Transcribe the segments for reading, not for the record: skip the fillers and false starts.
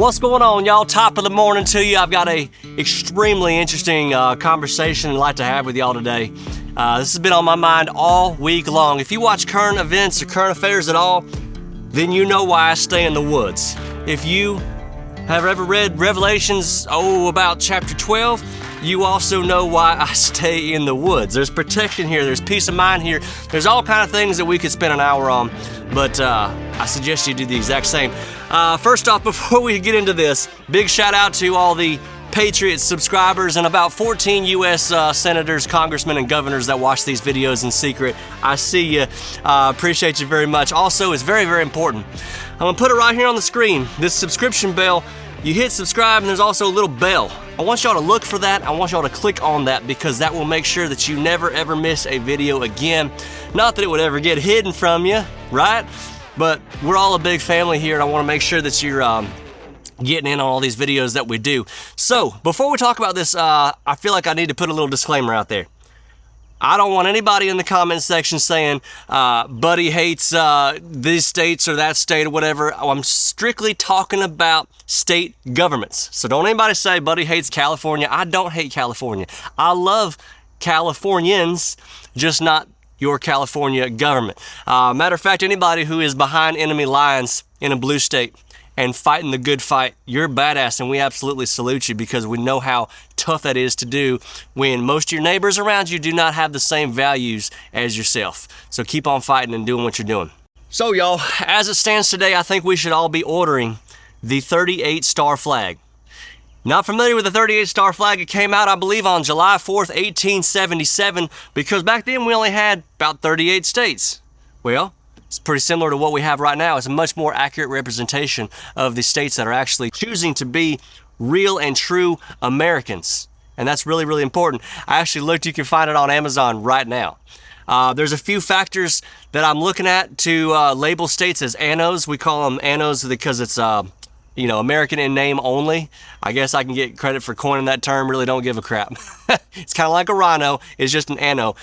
What's going on, y'all? Top of the morning to you. I've got a extremely interesting conversation I'd like to have with y'all today. This has been on my mind all week long. If you watch current events or current affairs at all, then you know why I stay in the woods. If you have ever read Revelations, about chapter 12, you also know why I stay in the woods. There's protection here, there's peace of mind here, there's all kind of things that we could spend an hour on, but I suggest you do the exact same. First off, before we get into this, big shout out to all the Patriots subscribers and about 14 U.S. senators, congressmen, and governors that watch these videos in secret. I see you. Appreciate you very much. Also, it's very, very important. I'm going to put it right here on the screen. This subscription bell, you hit subscribe and there's also a little bell. I want y'all to look for that. I want y'all to click on that because that will make sure that you never ever miss a video again. Not that it would ever get hidden from you, right? But we're all a big family here and I want to make sure that you're getting in on all these videos that we do. So, before we talk about this, I feel like I need to put a little disclaimer out there. I don't want anybody in the comment section saying, Buddy hates these states or that state or whatever. I'm strictly talking about state governments. So don't anybody say Buddy hates California. I don't hate California. I love Californians, just not your California government. Matter of fact, anybody who is behind enemy lines in a blue state and fighting the good fight, you're badass, and we absolutely salute you because we know how tough that is to do when most of your neighbors around you do not have the same values as yourself. So keep on fighting and doing what you're doing. So y'all, as it stands today, I think we should all be ordering the 38-star flag. Not familiar with the 38-star flag? It came out, I believe, on July 4th, 1877, because back then we only had about 38 states. Well, it's pretty similar to what we have right now. It's a much more accurate representation of the states that are actually choosing to be real and true Americans. And that's really, really important. I actually looked, you can find it on Amazon right now. There's a few factors that I'm looking at to label states as annos. We call them annos because it's American in name only. I guess I can get credit for coining that term. Really don't give a crap. It's kind of like a rhino. It's just an anno.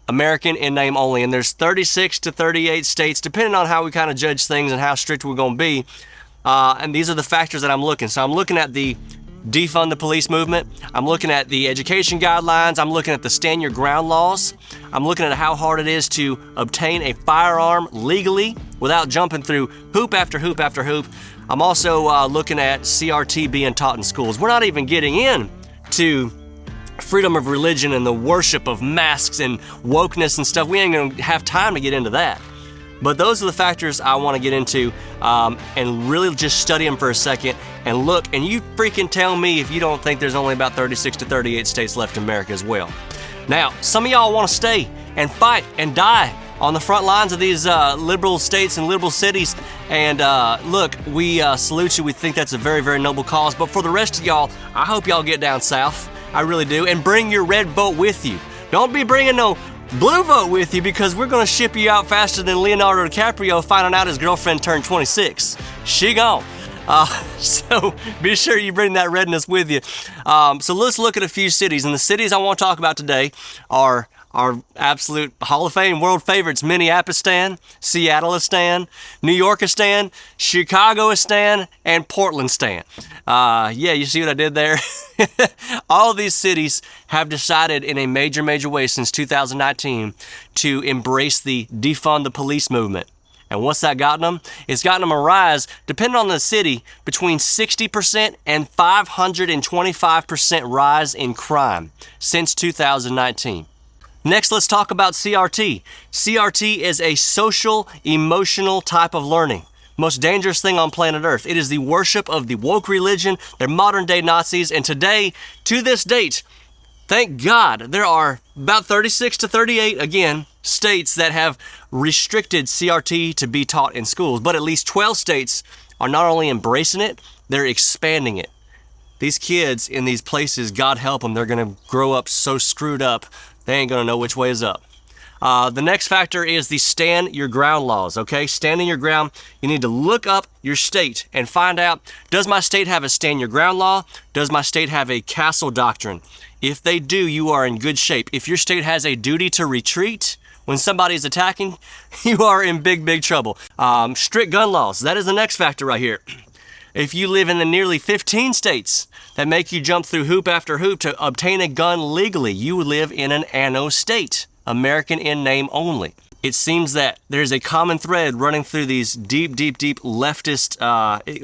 American in name only, and there's 36 to 38 states, depending on how we kind of judge things and how strict we're going to be. And these are the factors that I'm looking. So I'm looking at the defund the police movement. I'm looking at the education guidelines. I'm looking at the stand your ground laws. I'm looking at how hard it is to obtain a firearm legally without jumping through hoop after hoop after hoop. I'm also looking at CRT being taught in schools. We're not even getting in to freedom of religion and the worship of masks and wokeness and stuff. We ain't gonna have time to get into that. But those are the factors I want to get into and really just study them for a second and look. And you freaking tell me if you don't think there's only about 36 to 38 states left in America as well. Now, some of y'all want to stay and fight and die on the front lines of these liberal states and liberal cities. And look, we salute you. We think that's a very, very noble cause. But for the rest of y'all, I hope y'all get down south. I really do. And bring your red vote with you. Don't be bringing no blue vote with you because we're going to ship you out faster than Leonardo DiCaprio finding out his girlfriend turned 26. She gone. So be sure you bring that redness with you. So let's look at a few cities. And the cities I want to talk about today are our absolute Hall of Fame world favorites: Minneapolis-stan, Seattle-stan, New York-stan, Chicago-stan, and Portland-stan. Yeah, you see what I did there? All these cities have decided in a major, major way since 2019 to embrace the defund the police movement. And what's that gotten them? It's gotten them a rise, depending on the city, between 60% and 525% rise in crime since 2019. Next, let's talk about CRT. CRT is a social, emotional type of learning. Most dangerous thing on planet Earth. It is the worship of the woke religion. They're modern day Nazis. And today, to this date, thank God, there are about 36 to 38, again, states that have restricted CRT to be taught in schools. But at least 12 states are not only embracing it, they're expanding it. These kids in these places, God help them, they're going to grow up so screwed up, they ain't going to know which way is up. The next factor is the stand your ground laws, okay? Standing your ground, you need to look up your state and find out, does my state have a stand your ground law? Does my state have a castle doctrine? If they do, you are in good shape. If your state has a duty to retreat when somebody is attacking, you are in big, big trouble. Strict gun laws, that is the next factor right here. If you live in the nearly 15 states that make you jump through hoop after hoop to obtain a gun legally, you live in an ANO state, American in name only. It seems that there's a common thread running through these deep leftist,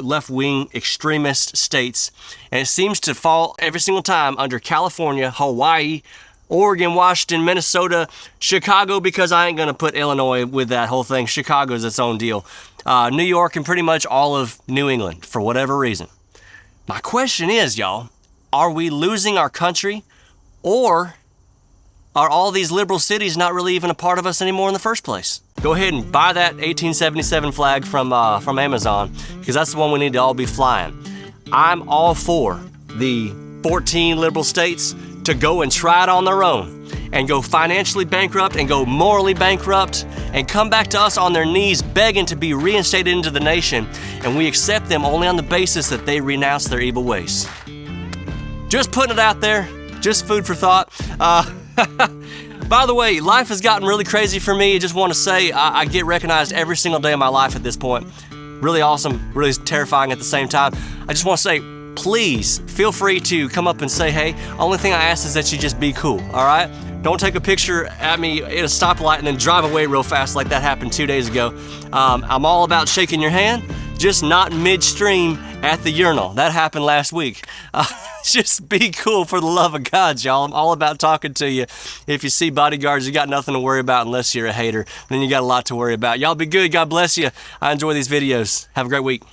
left-wing extremist states, and it seems to fall every single time under California, Hawaii, Oregon, Washington, Minnesota, Chicago, because I ain't going to put Illinois with that whole thing. Chicago's its own deal. New York, and pretty much all of New England, for whatever reason. My question is, y'all, are we losing our country, or are all these liberal cities not really even a part of us anymore in the first place? Go ahead and buy that 1877 flag from Amazon, because that's the one we need to all be flying. I'm all for the 14 liberal states to go and try it on their own and go financially bankrupt and go morally bankrupt and come back to us on their knees begging to be reinstated into the nation, and we accept them only on the basis that they renounce their evil ways. Just putting it out there, just food for thought. By the way, life has gotten really crazy for me. I just want to say I get recognized every single day of my life at this point. Really awesome, really terrifying at the same time. I just want to say, please feel free to come up and say hey. Only thing I ask is that you just be cool, all right? Don't take a picture at me at a stoplight and then drive away real fast like that happened 2 days ago. I'm all about shaking your hand, just not midstream at the urinal. That happened last week. Just be cool for the love of God, y'all. I'm all about talking to you. If you see bodyguards, you got nothing to worry about unless you're a hater. Then you got a lot to worry about. Y'all be good. God bless you. I enjoy these videos. Have a great week.